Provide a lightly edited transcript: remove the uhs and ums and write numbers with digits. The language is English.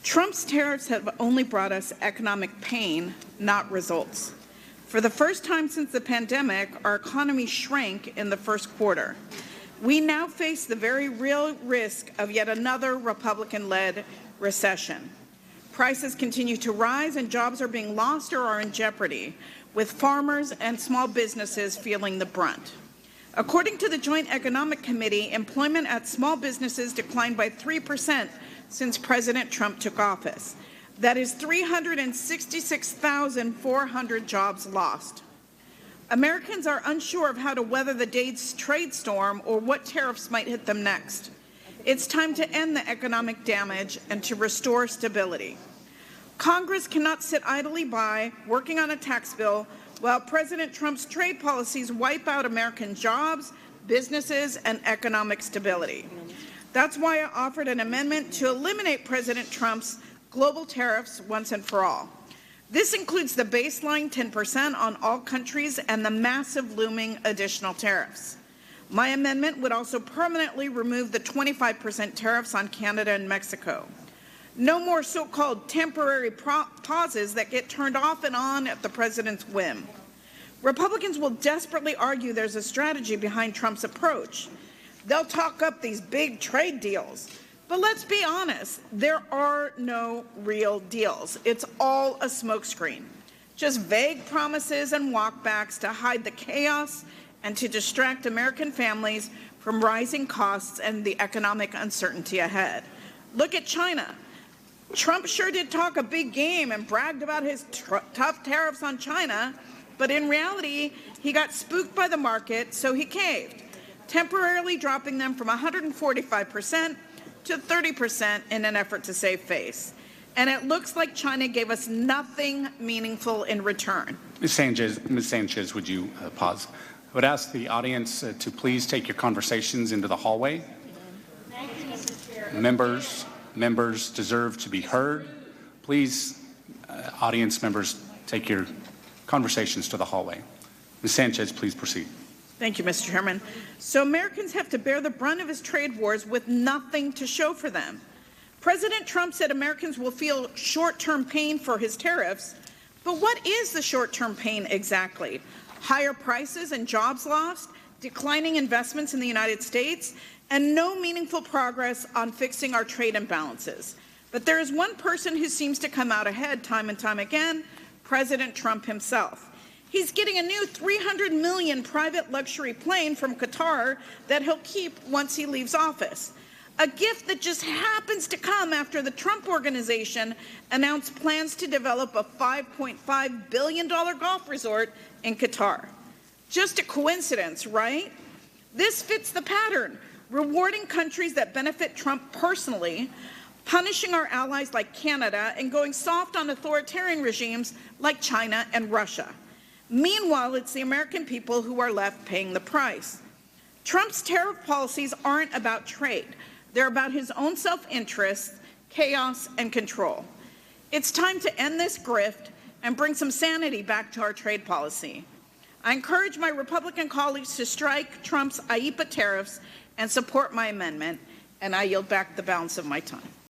Trump's tariffs have only brought us economic pain, not results. For the first time since the pandemic, our economy shrank in the first quarter. We now face the very real risk of yet another Republican-led recession. Prices continue to rise and jobs are being lost or are in jeopardy, with farmers and small businesses feeling the brunt. According to the Joint Economic Committee, employment at small businesses declined by 3% since President Trump took office. That is 366,400 jobs lost. Americans are unsure of how to weather the day's trade storm or what tariffs might hit them next. It's time to end the economic damage and to restore stability. Congress cannot sit idly by working on a tax bill while President Trump's trade policies wipe out American jobs, businesses, and economic stability. That's why I offered an amendment to eliminate President Trump's global tariffs once and for all. This includes the baseline 10% on all countries and the massive looming additional tariffs. My amendment would also permanently remove the 25% tariffs on Canada and Mexico. No more so-called temporary pauses that get turned off and on at the president's whim. Republicans will desperately argue there's a strategy behind Trump's approach. They'll talk up these big trade deals. But let's be honest, there are no real deals. It's all a smokescreen. Just vague promises and walkbacks to hide the chaos and to distract American families from rising costs and the economic uncertainty ahead. Look at China. Trump sure did talk a big game and bragged about his tough tariffs on China, but in reality, he got spooked by the market, so he caved, temporarily dropping them from 145% to 30% in an effort to save face. And it looks like China gave us nothing meaningful in return. Ms. Sanchez, would you pause? I would ask the audience to please take your conversations into the hallway. Thank you, Mr. Chair. Members deserve to be heard. Please, audience members, take your conversations to the hallway. Ms. Sanchez, please proceed. Thank you, Mr. Chairman. So Americans have to bear the brunt of his trade wars with nothing to show for them. President Trump said Americans will feel short-term pain for his tariffs, but what is the short-term pain exactly? Higher prices and jobs lost, declining investments in the United States, and no meaningful progress on fixing our trade imbalances. But there is one person who seems to come out ahead time and time again, President Trump himself. He's getting a new $300 million private luxury plane from Qatar that he'll keep once he leaves office. A gift that just happens to come after the Trump Organization announced plans to develop a $5.5 billion golf resort in Qatar. Just a coincidence, right? This fits the pattern, rewarding countries that benefit Trump personally, punishing our allies like Canada, and going soft on authoritarian regimes like China and Russia. Meanwhile, it's the American people who are left paying the price. Trump's tariff policies aren't about trade. They're about his own self-interest, chaos, and control. It's time to end this grift and bring some sanity back to our trade policy. I encourage my Republican colleagues to strike Trump's IEEPA tariffs and support my amendment, and I yield back the balance of my time.